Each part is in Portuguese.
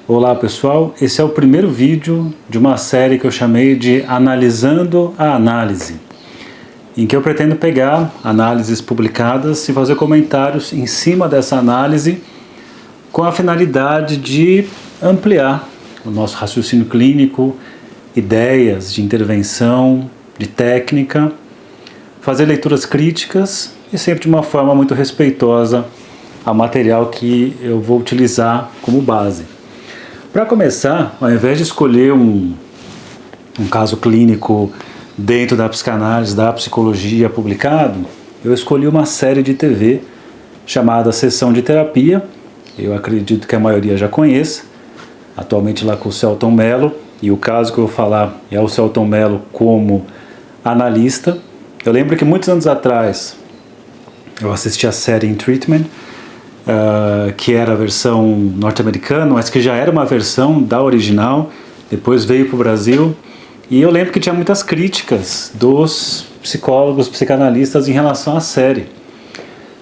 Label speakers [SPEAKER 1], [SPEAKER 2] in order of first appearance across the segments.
[SPEAKER 1] Olá pessoal, esse é o primeiro vídeo de uma série que eu chamei de Analisando a Análise, em que eu pretendo pegar análises publicadas e fazer comentários em cima dessa análise com a finalidade de ampliar o nosso raciocínio clínico, ideias de intervenção, de técnica, fazer leituras críticas e sempre de uma forma muito respeitosa ao material que eu vou utilizar como base. Para começar, ao invés de escolher um caso clínico dentro da psicanálise, da psicologia publicado, eu escolhi uma série de TV chamada Sessão de Terapia. Eu acredito que a maioria já conheça, atualmente lá com o Celton Mello, e o caso que eu vou falar é o Celton Mello como analista. Eu lembro que muitos anos atrás eu assisti a série In Treatment, que era a versão norte-americana, mas que já era uma versão da original, depois veio para o Brasil, e eu lembro que tinha muitas críticas dos psicólogos, psicanalistas em relação à série.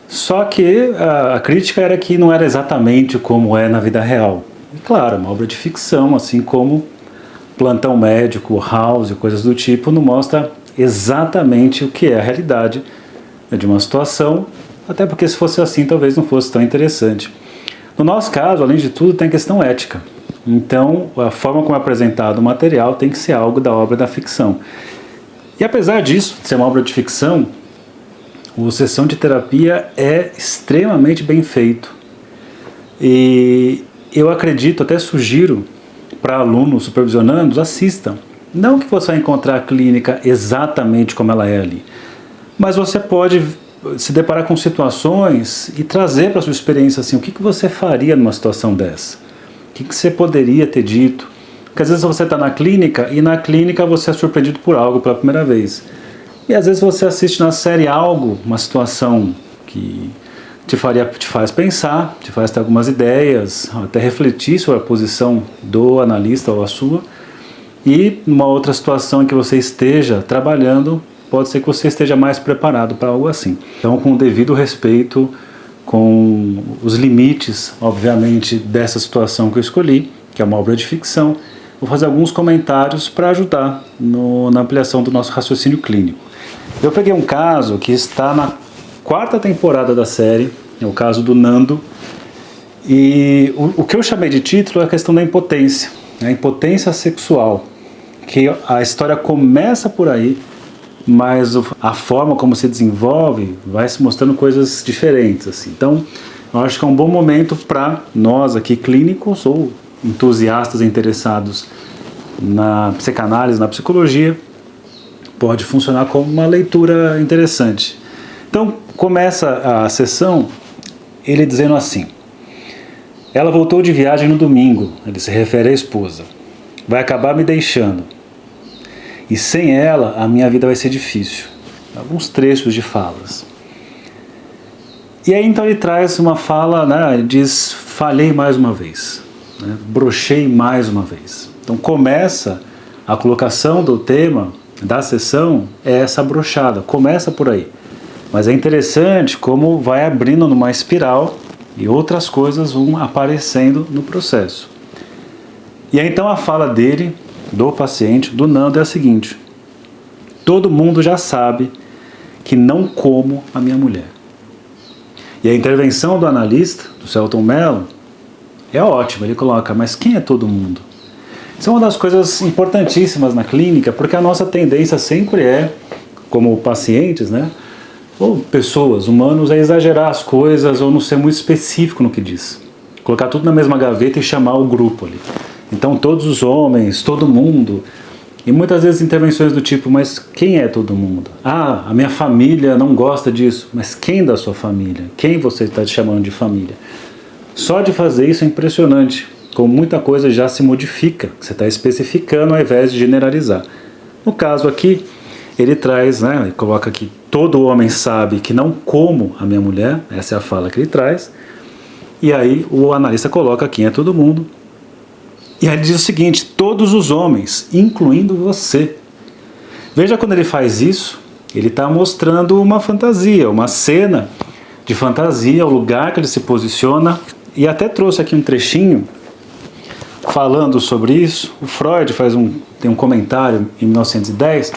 [SPEAKER 1] Só que a crítica era que não era exatamente como é na vida real. E claro, uma obra de ficção, assim como Plantão Médico, House, coisas do tipo, não mostra exatamente o que é a realidade de uma situação, até porque se fosse assim talvez não fosse tão interessante. No nosso caso, além de tudo, tem a questão ética. Então, a forma como é apresentado o material tem que ser algo da obra da ficção. E apesar disso, de ser uma obra de ficção, o Sessão de Terapia é extremamente bem feito. E eu acredito, até sugiro para alunos supervisionandos, assistam. Não que você vai encontrar a clínica exatamente como ela é ali, mas você pode se deparar com situações e trazer para a sua experiência assim, o que você faria numa situação dessa? O que você poderia ter dito? Porque às vezes você está na clínica e na clínica você é surpreendido por algo pela primeira vez. E às vezes você assiste na série algo, uma situação que te faz pensar, te faz ter algumas ideias, até refletir sobre a posição do analista ou a sua. E numa outra situação em que você esteja trabalhando, pode ser que você esteja mais preparado para algo assim. Então, com o devido respeito, com os limites, obviamente, dessa situação que eu escolhi, que é uma obra de ficção, vou fazer alguns comentários para ajudar na ampliação do nosso raciocínio clínico. Eu peguei um caso que está na 4ª temporada da série, é o caso do Nando, e o que eu chamei de título é a questão da impotência, a impotência sexual, que a história começa por aí, mas a forma como se desenvolve vai se mostrando coisas diferentes, assim. Então, eu acho que é um bom momento para nós aqui, clínicos ou entusiastas interessados na psicanálise, na psicologia, pode funcionar como uma leitura interessante. Então, começa a sessão ele dizendo assim: ela voltou de viagem no domingo, ele se refere à esposa, vai acabar me deixando, e sem ela a minha vida vai ser difícil. Alguns trechos de falas. E aí então ele traz uma fala, né, ele diz: falhei mais uma vez, né, brochei mais uma vez. Então começa a colocação do tema da sessão, é essa brochada, começa por aí. Mas é interessante como vai abrindo numa espiral e outras coisas vão aparecendo no processo. E aí então a fala dele, do paciente, do Nando, é a seguinte: todo mundo já sabe que não como a minha mulher. E a intervenção do analista, do Celton Mello, é ótima. Ele coloca: mas quem é todo mundo? Isso é uma das coisas importantíssimas na clínica, porque a nossa tendência sempre é, como pacientes, né, ou pessoas, humanos, é exagerar as coisas ou não ser muito específico no que diz. Colocar tudo na mesma gaveta e chamar o grupo ali. Então todos os homens, todo mundo, e muitas vezes intervenções do tipo: mas quem é todo mundo? Ah, a minha família não gosta disso. Mas quem da sua família? Quem você está chamando de família? Só de fazer isso é impressionante, como muita coisa já se modifica, você está especificando ao invés de generalizar. No caso aqui, ele traz, né, ele coloca que todo homem sabe que não como a minha mulher, essa é a fala que ele traz, e aí o analista coloca quem é todo mundo. E aí ele diz o seguinte: todos os homens, incluindo você. Veja, quando ele faz isso, ele está mostrando uma fantasia, uma cena de fantasia, o lugar que ele se posiciona, e até trouxe aqui um trechinho falando sobre isso, o Freud tem um comentário em 1910,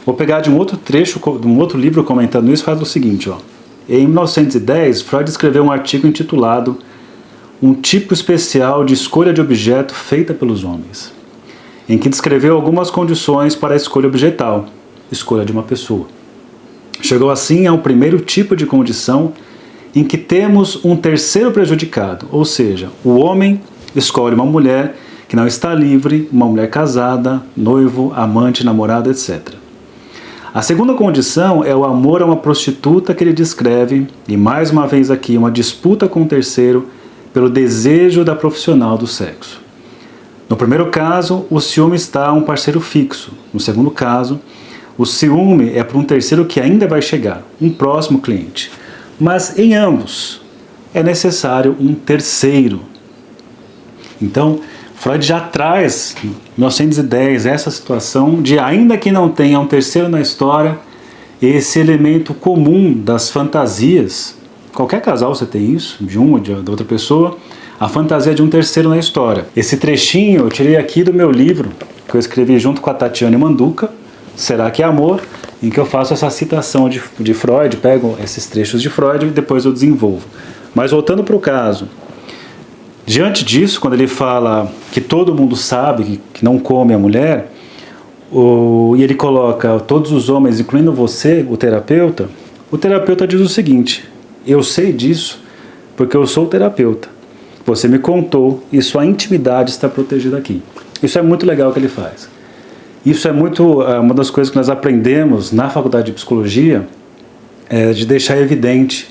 [SPEAKER 1] vou pegar de um outro trecho, de um outro livro comentando isso, faz o seguinte, ó. Em 1910, Freud escreveu um artigo intitulado Um tipo especial de escolha de objeto feita pelos homens, em que descreveu algumas condições para a escolha objetal, escolha de uma pessoa. Chegou assim ao primeiro tipo de condição em que temos um terceiro prejudicado, ou seja, o homem escolhe uma mulher que não está livre, uma mulher casada, noivo, amante, namorado, etc. A segunda condição é o amor a uma prostituta que ele descreve, e mais uma vez aqui, uma disputa com o terceiro pelo desejo da profissional do sexo. No primeiro caso, o ciúme está a um parceiro fixo. No segundo caso, o ciúme é para um terceiro que ainda vai chegar, um próximo cliente. Mas em ambos é necessário um terceiro. Então, Freud já traz, em 1910, essa situação de, ainda que não tenha um terceiro na história, esse elemento comum das fantasias. Qualquer casal você tem isso, de uma ou de outra pessoa, a fantasia de um terceiro na história. Esse trechinho eu tirei aqui do meu livro, que eu escrevi junto com a Tatiane Manduca, Será que é Amor?, em que eu faço essa citação de Freud, pego esses trechos de Freud e depois eu desenvolvo. Mas voltando para o caso, diante disso, quando ele fala que todo mundo sabe que não come a mulher, e ele coloca todos os homens, incluindo você, o terapeuta diz o seguinte: eu sei disso porque eu sou o terapeuta. Você me contou e sua intimidade está protegida aqui. Isso é muito legal que ele faz. Isso é uma das coisas que nós aprendemos na faculdade de psicologia, de deixar evidente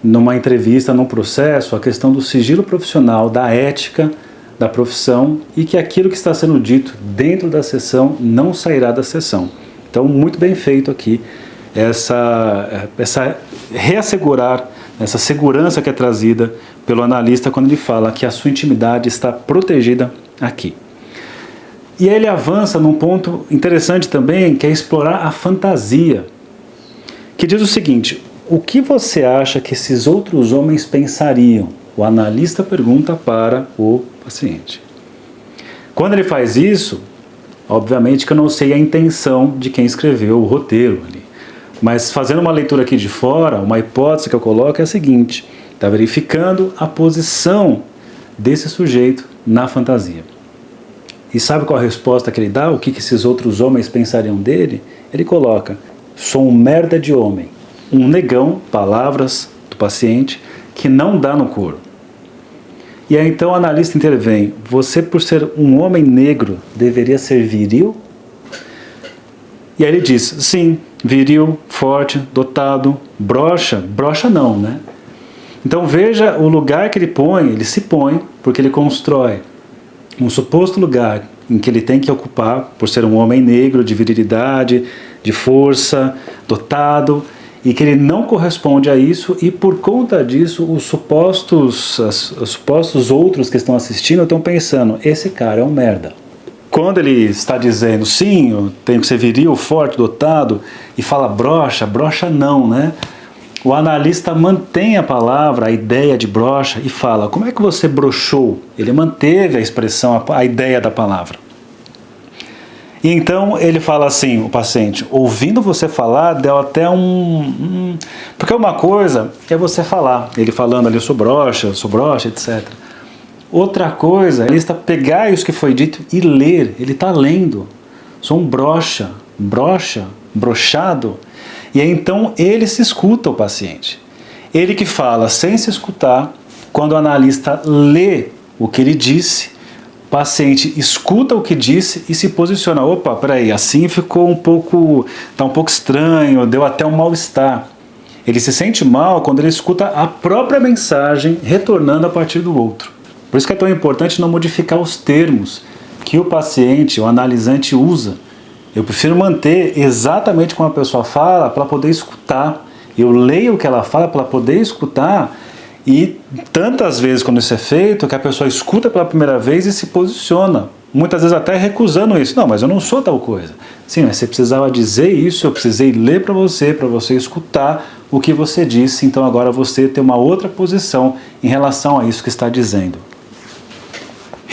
[SPEAKER 1] numa entrevista, num processo, a questão do sigilo profissional, da ética da profissão, e que aquilo que está sendo dito dentro da sessão não sairá da sessão. Então, muito bem feito aqui, essa reassegurar, essa segurança que é trazida pelo analista quando ele fala que a sua intimidade está protegida aqui. E aí ele avança num ponto interessante também, que é explorar a fantasia, que diz o seguinte: o que você acha que esses outros homens pensariam? O analista pergunta para o paciente. Quando ele faz isso, obviamente que eu não sei a intenção de quem escreveu o roteiro ali, mas fazendo uma leitura aqui de fora, uma hipótese que eu coloco é a seguinte: está verificando a posição desse sujeito na fantasia. E sabe qual a resposta que ele dá? O que esses outros homens pensariam dele? Ele coloca: sou um merda de homem, um negão, palavras do paciente, que não dá no couro. E aí então o analista intervém: você, por ser um homem negro, deveria ser viril? E aí ele diz: sim, viril, forte, dotado, broxa não, né? Então veja o lugar que ele se põe, porque ele constrói um suposto lugar em que ele tem que ocupar, por ser um homem negro, de virilidade, de força, dotado, e que ele não corresponde a isso, e por conta disso os supostos outros que estão assistindo estão pensando: esse cara é um merda. Quando ele está dizendo sim, eu tenho que ser viril, forte, dotado, e fala broxa não, né? O analista mantém a palavra, a ideia de broxa, e fala: como é que você broxou? Ele manteve a expressão, a ideia da palavra. E então ele fala assim, o paciente: ouvindo você falar, deu até porque uma coisa é você falar, ele falando ali: sou broxa, etc. Outra coisa é ele pegar isso que foi dito e ler, ele está lendo. Sou um broxa, broxado. E aí então ele se escuta, o paciente. Ele que fala sem se escutar, quando o analista lê o que ele disse, o paciente escuta o que disse e se posiciona: opa, peraí, assim ficou tá um pouco estranho, deu até um mal-estar. Ele se sente mal quando ele escuta a própria mensagem retornando a partir do outro. Por isso que é tão importante não modificar os termos que o paciente, o analisante usa. Eu prefiro manter exatamente como a pessoa fala para poder escutar. Eu leio o que ela fala para poder escutar, e tantas vezes quando isso é feito, que a pessoa escuta pela primeira vez e se posiciona. Muitas vezes até recusando isso. Não, mas eu não sou tal coisa. Sim, mas você precisava dizer isso, eu precisei ler para você escutar o que você disse, então agora você tem uma outra posição em relação a isso que está dizendo.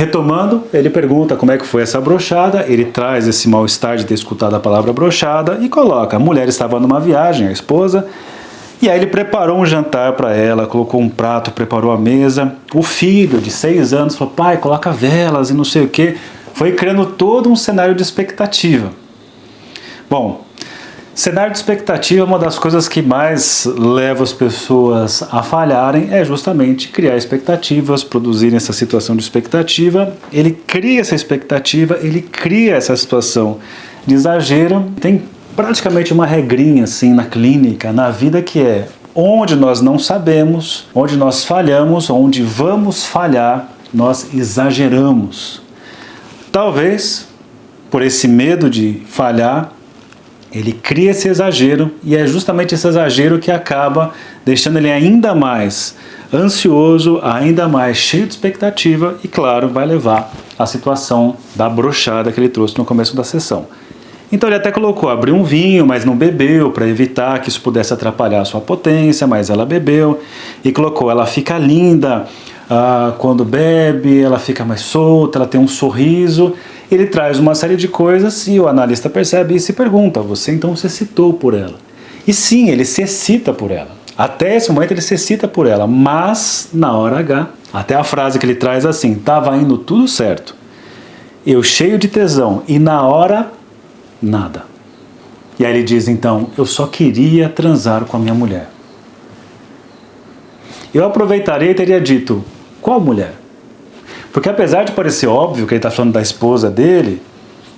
[SPEAKER 1] Retomando, ele pergunta como é que foi essa brochada, ele traz esse mal-estar de ter escutado a palavra brochada e coloca, a mulher estava numa viagem, a esposa, e aí ele preparou um jantar para ela, colocou um prato, preparou a mesa, o filho de 6 anos falou, pai, coloca velas e não sei o que, foi criando todo um cenário de expectativa. Bom, cenário de expectativa, uma das coisas que mais leva as pessoas a falharem é justamente criar expectativas, produzirem essa situação de expectativa. Ele cria essa expectativa, ele cria essa situação de exagero. Tem praticamente uma regrinha assim na clínica, na vida, que é onde nós não sabemos, onde nós falhamos, onde vamos falhar, nós exageramos. Talvez, por esse medo de falhar, ele cria esse exagero, e é justamente esse exagero que acaba deixando ele ainda mais ansioso, ainda mais cheio de expectativa e, claro, vai levar à situação da brochada que ele trouxe no começo da sessão. Então ele até colocou, abriu um vinho, mas não bebeu, para evitar que isso pudesse atrapalhar a sua potência, mas ela bebeu, e colocou, ela fica linda quando bebe, ela fica mais solta, ela tem um sorriso. Ele traz uma série de coisas e o analista percebe e se pergunta, você então se excitou por ela? E sim, ele se excita por ela. Até esse momento ele se excita por ela, mas na hora H, até a frase que ele traz assim, estava indo tudo certo, eu cheio de tesão, e na hora, nada. E aí ele diz então, eu só queria transar com a minha mulher. Eu aproveitaria e teria dito, qual mulher? Porque apesar de parecer óbvio que ele está falando da esposa dele,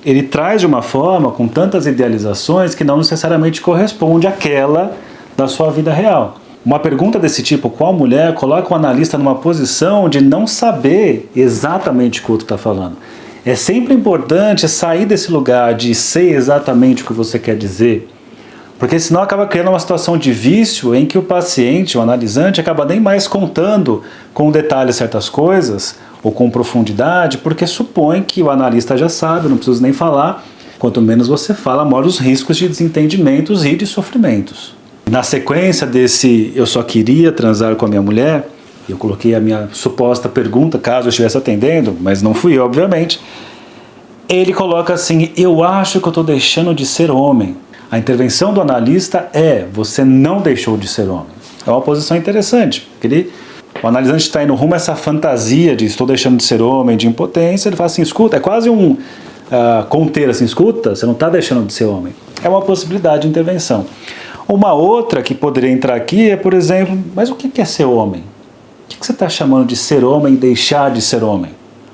[SPEAKER 1] ele traz de uma forma, com tantas idealizações, que não necessariamente corresponde àquela da sua vida real. Uma pergunta desse tipo, qual mulher, coloca o analista numa posição de não saber exatamente o que o outro está falando. É sempre importante sair desse lugar de ser exatamente o que você quer dizer, porque senão acaba criando uma situação de vício em que o paciente, o analisante, acaba nem mais contando com detalhes certas coisas, ou com profundidade, porque supõe que o analista já sabe, não preciso nem falar, quanto menos você fala, maior os riscos de desentendimentos e de sofrimentos. Na sequência desse eu só queria transar com a minha mulher, eu coloquei a minha suposta pergunta, caso eu estivesse atendendo, mas não fui eu, obviamente, ele coloca assim, eu acho que eu estou deixando de ser homem. A intervenção do analista é, você não deixou de ser homem. É uma posição interessante, porque o analisante está indo rumo a essa fantasia de estou deixando de ser homem, de impotência, ele fala assim, escuta, é quase um conter assim, escuta, você não está deixando de ser homem. É uma possibilidade de intervenção. Uma outra que poderia entrar aqui é, por exemplo, mas o que é ser homem? O que você está chamando de ser homem e deixar de ser homem?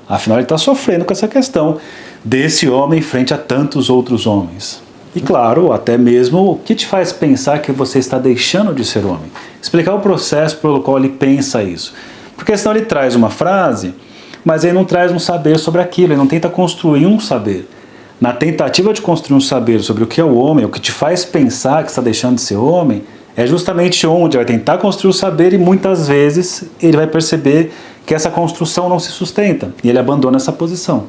[SPEAKER 1] Afinal, ele está sofrendo com essa questão desse homem frente a tantos outros homens. E claro, até mesmo o que te faz pensar que você está deixando de ser homem. Explicar o processo pelo qual ele pensa isso. Porque senão ele traz uma frase, mas ele não traz um saber sobre aquilo, ele não tenta construir um saber. Na tentativa de construir um saber sobre o que é o homem, o que te faz pensar que está deixando de ser homem, é justamente onde vai tentar construir o saber e muitas vezes ele vai perceber que essa construção não se sustenta e ele abandona essa posição.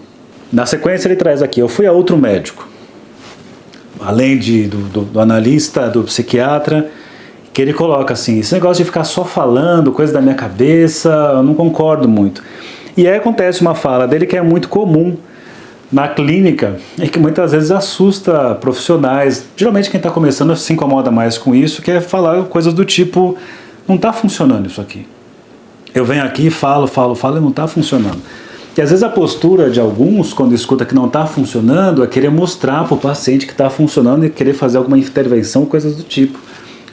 [SPEAKER 1] Na sequência ele traz aqui, eu fui a outro médico. Além do analista, do psiquiatra, que ele coloca assim, esse negócio de ficar só falando, coisa da minha cabeça, eu não concordo muito. E aí acontece uma fala dele que é muito comum na clínica e que muitas vezes assusta profissionais. Geralmente quem está começando se incomoda mais com isso, que é falar coisas do tipo, não está funcionando isso aqui. Eu venho aqui, falo e não está funcionando. E às vezes a postura de alguns, quando escuta que não está funcionando, é querer mostrar para o paciente que está funcionando e querer fazer alguma intervenção, coisas do tipo.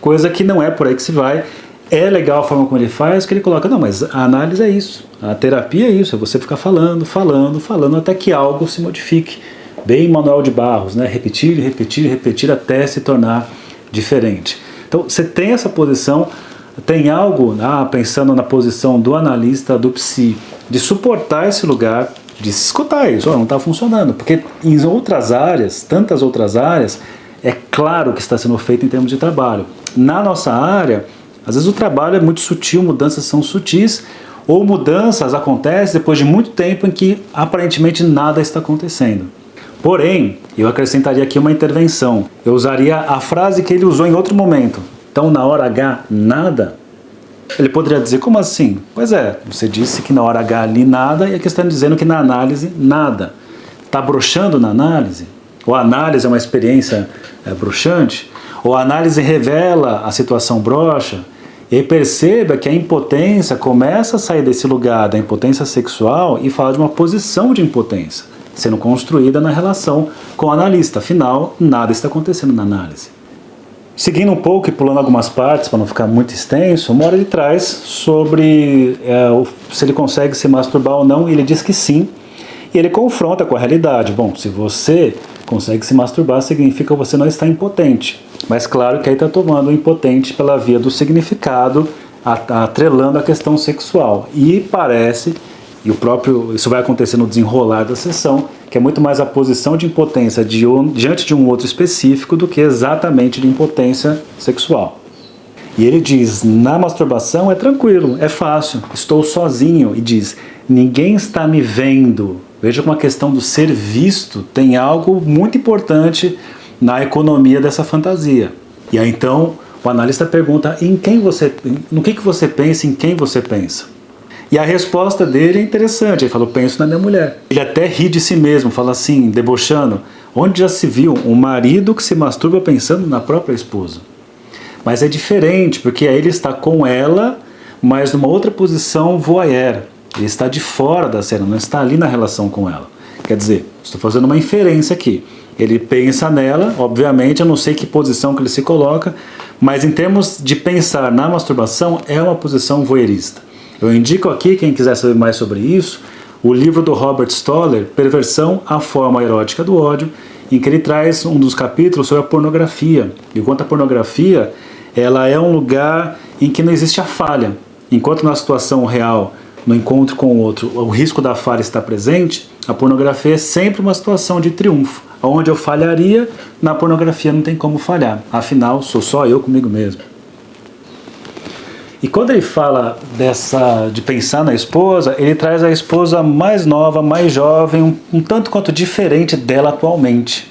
[SPEAKER 1] Coisa que não é por aí que se vai. É legal a forma como ele faz, que ele coloca, não, mas a análise é isso, a terapia é isso, é você ficar falando, até que algo se modifique. Bem Manuel de Barros, né? Repetir até se tornar diferente. Então, você tem essa posição, tem algo, pensando na posição do analista, do psi, de suportar esse lugar, de escutar isso, não está funcionando, porque em outras áreas, tantas outras áreas, é claro que está sendo feito em termos de trabalho. Na nossa área, às vezes o trabalho é muito sutil, mudanças são sutis, ou mudanças acontecem depois de muito tempo em que aparentemente nada está acontecendo. Porém, eu acrescentaria aqui uma intervenção. Eu usaria a frase que ele usou em outro momento. Então, na hora H, nada. Ele poderia dizer, como assim? Pois é, você disse que na hora H ali nada, e aqui está dizendo que na análise nada. Está broxando na análise? Ou a análise é uma experiência broxante? Ou a análise revela a situação broxa? E aí perceba que a impotência começa a sair desse lugar da impotência sexual e fala de uma posição de impotência, sendo construída na relação com o analista. Afinal, nada está acontecendo na análise. Seguindo um pouco e pulando algumas partes para não ficar muito extenso, uma hora ele traz sobre se ele consegue se masturbar ou não, e ele diz que sim. E ele confronta com a realidade. Bom, se você consegue se masturbar, significa que você não está impotente. Mas claro que aí está tomando o impotente pela via do significado, atrelando a questão sexual. E parece, isso vai acontecer no desenrolar da sessão, que é muito mais a posição de impotência diante de um outro específico do que exatamente de impotência sexual. E ele diz, na masturbação é tranquilo, é fácil, estou sozinho. E diz, ninguém está me vendo. Veja como a questão do ser visto tem algo muito importante na economia dessa fantasia. E aí então o analista pergunta no que você pensa, em quem você pensa. E a resposta dele é interessante, ele falou, penso na minha mulher. Ele até ri de si mesmo, fala assim, debochando, onde já se viu um marido que se masturba pensando na própria esposa? Mas é diferente, porque aí ele está com ela, mas numa outra posição voyeur. Ele está de fora da cena, não está ali na relação com ela. Quer dizer, estou fazendo uma inferência aqui. Ele pensa nela, obviamente, eu não sei que posição que ele se coloca, mas em termos de pensar na masturbação, é uma posição voyeurista. Eu indico aqui, quem quiser saber mais sobre isso, o livro do Robert Stoller, Perversão, a Forma Erótica do Ódio, em que ele traz um dos capítulos sobre a pornografia. E quanto à pornografia, ela é um lugar em que não existe a falha. Enquanto na situação real, no encontro com o outro, o risco da falha está presente, a pornografia é sempre uma situação de triunfo. Onde eu falharia, na pornografia não tem como falhar. Afinal, sou só eu comigo mesmo. E quando ele fala de pensar na esposa, ele traz a esposa mais nova, mais jovem, um tanto quanto diferente dela atualmente.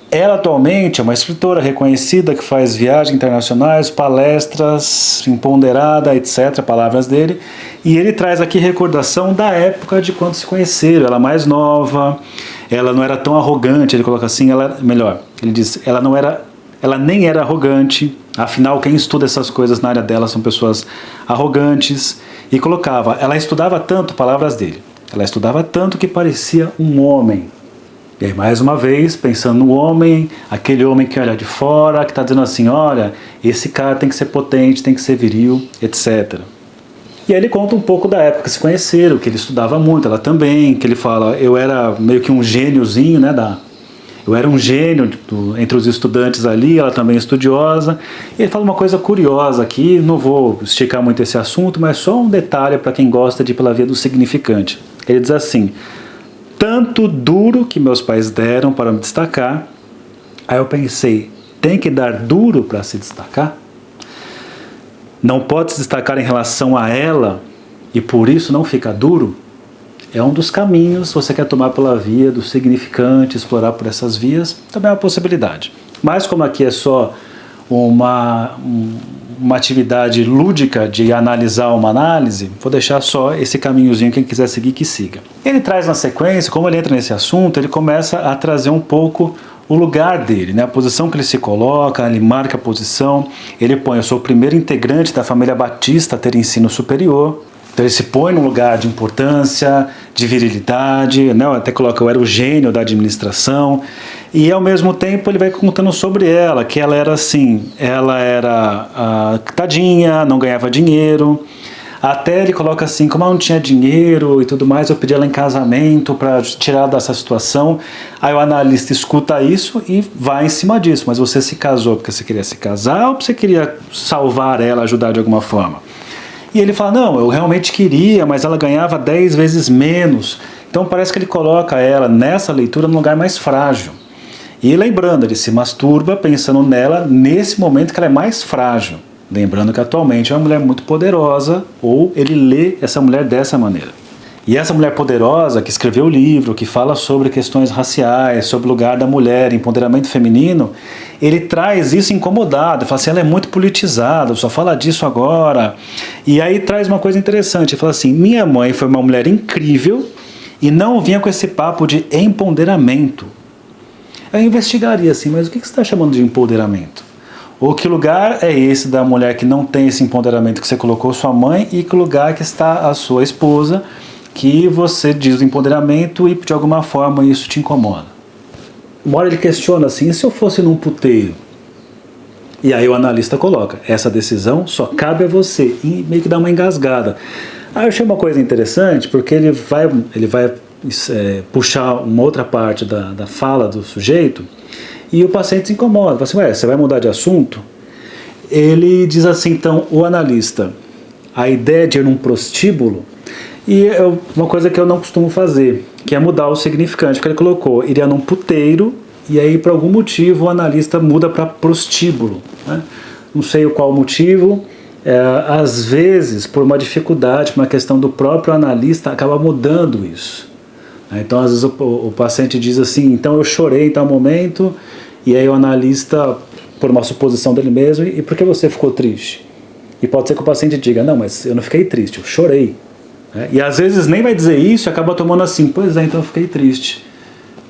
[SPEAKER 1] Ela atualmente é uma escritora reconhecida que faz viagens internacionais, palestras, empoderada, etc., palavras dele, e ele traz aqui recordação da época de quando se conheceram. Ela mais nova, ela não era tão arrogante, ele coloca assim, ele diz, ela nem era arrogante, afinal quem estuda essas coisas na área dela são pessoas arrogantes, e colocava, ela estudava tanto, palavras dele, ela estudava tanto que parecia um homem. E aí, mais uma vez, pensando no homem, aquele homem que olha de fora, que está dizendo assim, olha, esse cara tem que ser potente, tem que ser viril, etc. E aí ele conta um pouco da época que se conheceram, que ele estudava muito, ela também, que ele fala, eu era meio que um gêniozinho, né, eu era um gênio entre os estudantes ali, ela também estudiosa. E ele fala uma coisa curiosa aqui, não vou esticar muito esse assunto, mas só um detalhe para quem gosta de ir pela via do significante. Ele diz assim, tanto duro que meus pais deram para me destacar, aí eu pensei, tem que dar duro para se destacar? Não pode se destacar em relação a ela e por isso não fica duro? É um dos caminhos, se você quer tomar pela via do significante, explorar por essas vias, também é uma possibilidade. Mas como aqui é só uma atividade lúdica de analisar uma análise, vou deixar só esse caminhozinho, quem quiser seguir, que siga. Ele traz na sequência, como ele entra nesse assunto, ele começa a trazer um pouco o lugar dele, né? A posição que ele se coloca, ele marca a posição, ele põe, eu sou o primeiro integrante da família Batista a ter ensino superior. Então ele se põe num lugar de importância, de virilidade, né? Até coloca, eu era o gênio da administração, e ao mesmo tempo ele vai contando sobre ela, que ela era assim, ela era tadinha, não ganhava dinheiro, até ele coloca assim, como ela não tinha dinheiro e tudo mais, eu pedi ela em casamento para tirar dessa situação. Aí o analista escuta isso e vai em cima disso, mas você se casou porque você queria se casar ou porque você queria salvar ela, ajudar de alguma forma? E ele fala, não, eu realmente queria, mas ela ganhava 10 vezes menos. Então parece que ele coloca ela nessa leitura num lugar mais frágil. E lembrando, ele se masturba pensando nela nesse momento que ela é mais frágil. Lembrando que atualmente é uma mulher muito poderosa, ou ele lê essa mulher dessa maneira. E essa mulher poderosa que escreveu o livro, que fala sobre questões raciais, sobre o lugar da mulher, empoderamento feminino, ele traz isso incomodado, fala assim, ela é muito politizada, só fala disso agora. E aí traz uma coisa interessante, ele fala assim, minha mãe foi uma mulher incrível e não vinha com esse papo de empoderamento. Eu investigaria assim, mas o que você está chamando de empoderamento? Ou que lugar é esse da mulher que não tem esse empoderamento que você colocou sua mãe e que lugar que está a sua esposa, que você diz o empoderamento e de alguma forma isso te incomoda. Uma hora ele questiona assim, e se eu fosse num puteiro? E aí o analista coloca, essa decisão só cabe a você, e meio que dá uma engasgada. Aí eu achei uma coisa interessante, porque ele vai puxar uma outra parte da fala do sujeito, e o paciente se incomoda, fala assim, ué, você vai mudar de assunto? Ele diz assim, então, o analista, a ideia de ir num prostíbulo, e é uma coisa que eu não costumo fazer, que é mudar o significante, porque ele colocou, iria num puteiro, e aí por algum motivo o analista muda para prostíbulo, né? Não sei qual o motivo, às vezes por uma dificuldade, por uma questão do próprio analista, acaba mudando isso. Então às vezes o paciente diz assim, então eu chorei em tal momento, e aí o analista, por uma suposição dele mesmo, e por que você ficou triste? E pode ser que o paciente diga, não, mas eu não fiquei triste, eu chorei. E às vezes nem vai dizer isso e acaba tomando assim, pois é, então eu fiquei triste.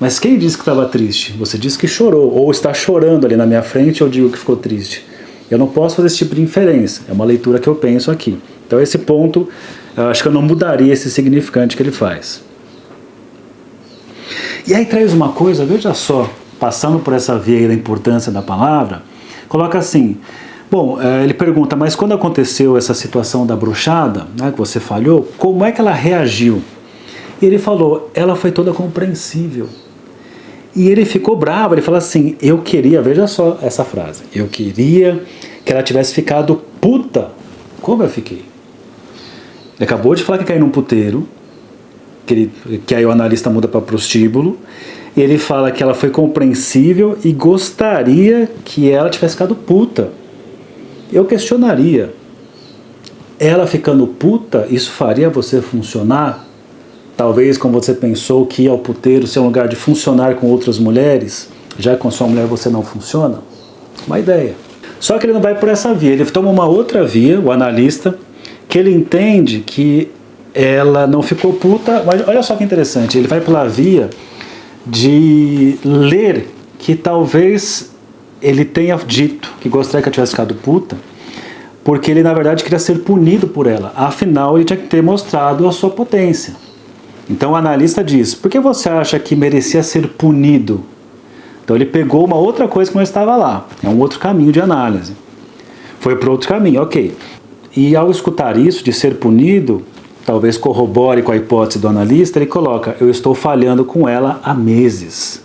[SPEAKER 1] Mas quem disse que estava triste? Você disse que chorou, ou está chorando ali na minha frente, eu digo que ficou triste. Eu não posso fazer esse tipo de inferência, é uma leitura que eu penso aqui. Então esse ponto, eu acho que eu não mudaria esse significante que ele faz. E aí traz uma coisa, veja só, passando por essa via aí da importância da palavra, coloca assim, bom, ele pergunta, mas quando aconteceu essa situação da bruxada, né, que você falhou, como é que ela reagiu? E ele falou, ela foi toda compreensível. E ele ficou bravo, ele falou assim, eu queria, veja só essa frase, eu queria que ela tivesse ficado puta. Como eu fiquei? Ele acabou de falar que caiu num puteiro, que aí o analista muda para prostíbulo, e ele fala que ela foi compreensível e gostaria que ela tivesse ficado puta. Eu questionaria, ela ficando puta, isso faria você funcionar? Talvez como você pensou que ir ao puteiro ser um lugar de funcionar com outras mulheres, já que com sua mulher você não funciona? Uma ideia. Só que ele não vai por essa via, ele toma uma outra via, o analista, que ele entende que ela não ficou puta, mas olha só que interessante, ele vai pela via de ler que talvez ele tenha dito que gostaria que ela tivesse ficado puta, porque ele na verdade queria ser punido por ela, afinal ele tinha que ter mostrado a sua potência. Então o analista diz, por que você acha que merecia ser punido? Então ele pegou uma outra coisa que não estava lá, é um outro caminho de análise. Foi para outro caminho, ok. E ao escutar isso, de ser punido, talvez corrobore com a hipótese do analista, ele coloca, eu estou falhando com ela há meses.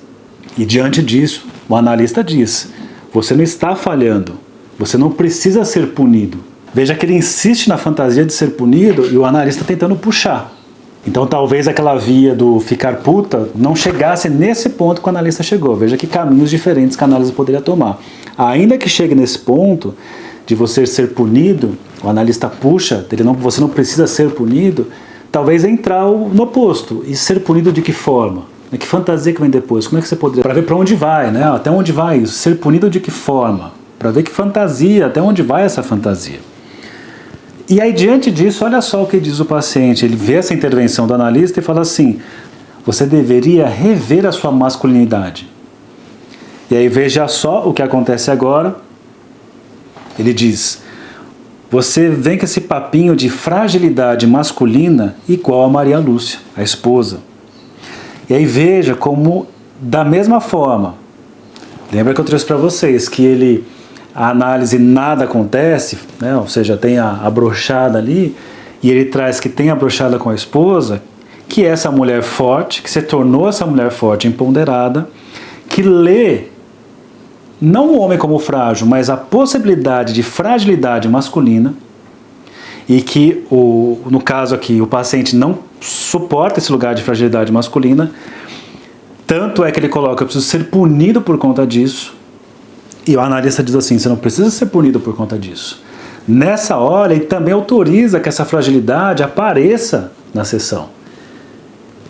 [SPEAKER 1] E diante disso, o analista diz, você não está falhando, você não precisa ser punido. Veja que ele insiste na fantasia de ser punido e o analista tentando puxar. Então talvez aquela via do ficar puta não chegasse nesse ponto que o analista chegou. Veja que caminhos diferentes que a análise poderia tomar. Ainda que chegue nesse ponto de você ser punido, o analista puxa, você não precisa ser punido, talvez entrar no oposto. E ser punido de que forma? Que fantasia que vem depois? Como é que você poderia... Para ver para onde vai, né? Até onde vai isso? Ser punido de que forma? Para ver que fantasia, até onde vai essa fantasia. E aí, diante disso, olha só o que diz o paciente. Ele vê essa intervenção do analista e fala assim, você deveria rever a sua masculinidade. E aí, veja só o que acontece agora. Ele diz, você vem com esse papinho de fragilidade masculina igual a Maria Lúcia, a esposa. E aí, veja como, da mesma forma, lembra que eu trouxe para vocês que a análise nada acontece, né? Ou seja, tem a brochada ali, e ele traz que tem a brochada com a esposa, que é essa mulher forte, que se tornou essa mulher forte empoderada, que lê, não o homem como frágil, mas a possibilidade de fragilidade masculina, e que, no caso aqui, o paciente não suporta esse lugar de fragilidade masculina, tanto é que ele coloca, eu preciso ser punido por conta disso, e o analista diz assim, você não precisa ser punido por conta disso. Nessa hora, ele também autoriza que essa fragilidade apareça na sessão.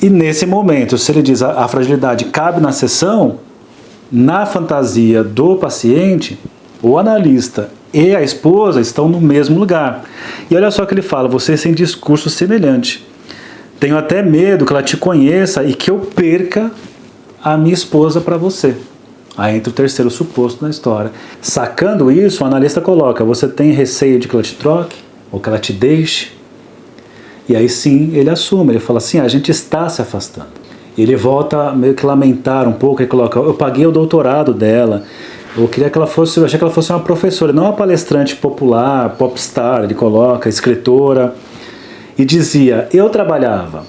[SPEAKER 1] E nesse momento, se ele diz a fragilidade cabe na sessão, na fantasia do paciente, o analista e a esposa estão no mesmo lugar. E olha só que ele fala, vocês têm discurso semelhante. Tenho até medo que ela te conheça e que eu perca a minha esposa para você. Aí entra o terceiro suposto na história. Sacando isso, o analista coloca, você tem receio de que ela te troque? Ou que ela te deixe? E aí sim, ele assume, ele fala assim, a gente está se afastando. Ele volta a meio que lamentar um pouco, ele coloca, eu paguei o doutorado dela, eu queria que ela fosse, eu achei que ela fosse uma professora, não uma palestrante popular, popstar, ele coloca, escritora. E dizia, eu trabalhava,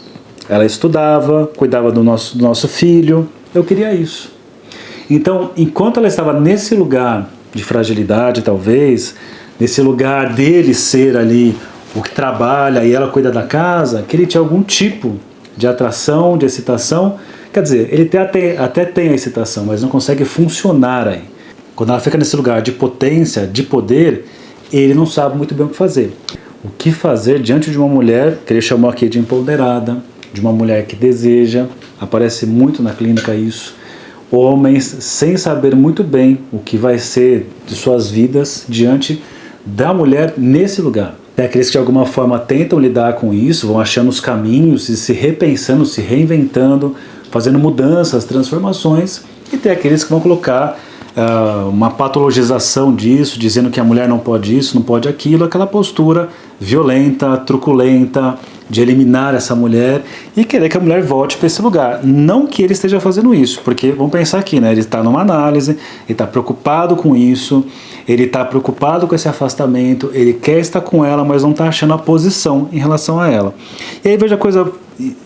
[SPEAKER 1] ela estudava, cuidava do nosso filho, eu queria isso. Então, enquanto ela estava nesse lugar de fragilidade, talvez, nesse lugar dele ser ali o que trabalha e ela cuida da casa, que ele tinha algum tipo de atração, de excitação, quer dizer, ele até tem a excitação, mas não consegue funcionar aí. Quando ela fica nesse lugar de potência, de poder, ele não sabe muito bem o que fazer. O que fazer diante de uma mulher, que ele chamou aqui de empoderada, de uma mulher que deseja, aparece muito na clínica isso, homens sem saber muito bem o que vai ser de suas vidas diante da mulher nesse lugar. Tem aqueles que de alguma forma tentam lidar com isso, vão achando os caminhos e se repensando, se reinventando, fazendo mudanças, transformações, e tem aqueles que vão colocar uma patologização disso, dizendo que a mulher não pode isso, não pode aquilo, aquela postura violenta, truculenta, de eliminar essa mulher e querer que a mulher volte para esse lugar. Não que ele esteja fazendo isso, porque vamos pensar aqui, né? Ele está numa análise, ele está preocupado com isso, ele está preocupado com esse afastamento, ele quer estar com ela, mas não está achando a posição em relação a ela. E aí veja a coisa,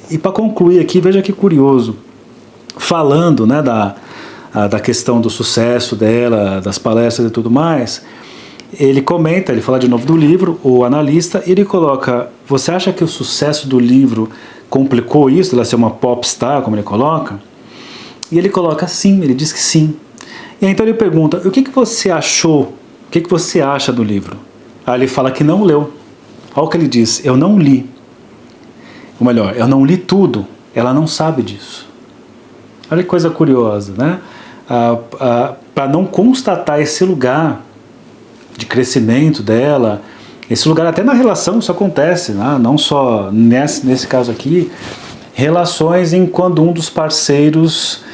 [SPEAKER 1] e para concluir aqui, veja que curioso, falando, né, da questão do sucesso dela, das palestras e tudo mais, ele comenta, ele fala de novo do livro, o analista, e ele coloca, você acha que o sucesso do livro complicou isso, ela ser uma popstar, como ele coloca? E ele coloca sim, ele diz que sim. E aí, então ele pergunta, o que você achou, o que você acha do livro? Aí ele fala que não leu. Olha o que ele diz, eu não li. Ou melhor, eu não li tudo, ela não sabe disso. Olha que coisa curiosa, né? Para não constatar esse lugar de crescimento dela, esse lugar até na relação isso acontece, né? Não só nesse caso aqui, relações em quando um dos parceiros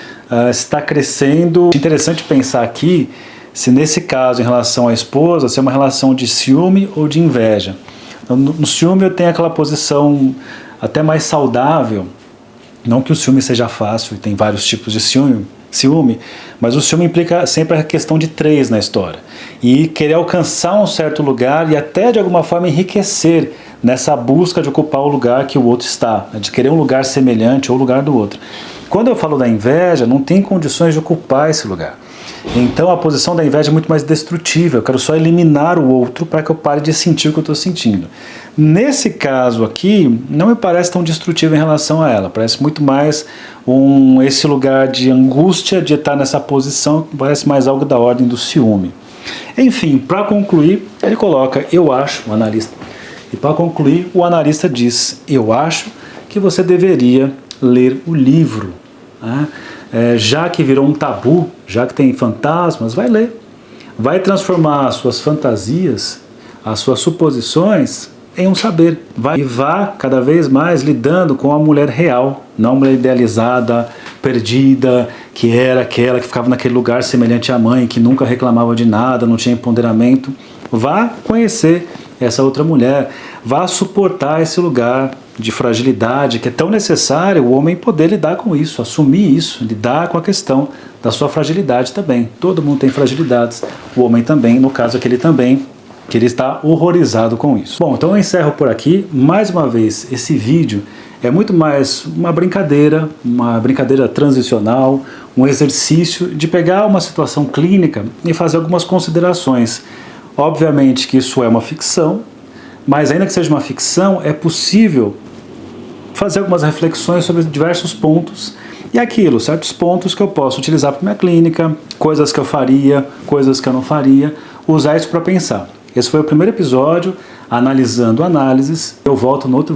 [SPEAKER 1] está crescendo. Interessante pensar aqui, se nesse caso em relação à esposa, se é uma relação de ciúme ou de inveja. Então, no ciúme eu tenho aquela posição até mais saudável, não que o ciúme seja fácil, e tem vários tipos de ciúme, mas o ciúme implica sempre a questão de três na história. E querer alcançar um certo lugar e até de alguma forma enriquecer nessa busca de ocupar o lugar que o outro está, de querer um lugar semelhante ou o lugar do outro. Quando eu falo da inveja, não tem condições de ocupar esse lugar. Então a posição da inveja é muito mais destrutiva, eu quero só eliminar o outro para que eu pare de sentir o que eu estou sentindo. Nesse caso aqui, não me parece tão destrutivo em relação a ela, parece muito mais esse lugar de angústia de estar nessa posição, parece mais algo da ordem do ciúme. Enfim, para concluir, ele coloca, eu acho, o analista, e para concluir, o analista diz, eu acho que você deveria ler o livro, né? Já que virou um tabu, já que tem fantasmas, vai ler. Vai transformar as suas fantasias, as suas suposições em um saber. E vá cada vez mais lidando com a mulher real, não a mulher idealizada, perdida, que era aquela que ficava naquele lugar semelhante à mãe, que nunca reclamava de nada, não tinha empoderamento. Vá conhecer essa outra mulher, vá suportar esse lugar de fragilidade que é tão necessário o homem poder lidar com isso, assumir isso, lidar com a questão da sua fragilidade também. Todo mundo tem fragilidades, o homem também, no caso aquele também, que ele está horrorizado com isso. Bom, então eu encerro por aqui. Mais uma vez, esse vídeo é muito mais uma brincadeira transicional, um exercício de pegar uma situação clínica e fazer algumas considerações. Obviamente que isso é uma ficção, mas ainda que seja uma ficção, é possível fazer algumas reflexões sobre diversos pontos e aquilo, certos pontos que eu posso utilizar para minha clínica, coisas que eu faria, coisas que eu não faria, usar isso para pensar. Esse foi o primeiro episódio, analisando análises. Eu volto no outro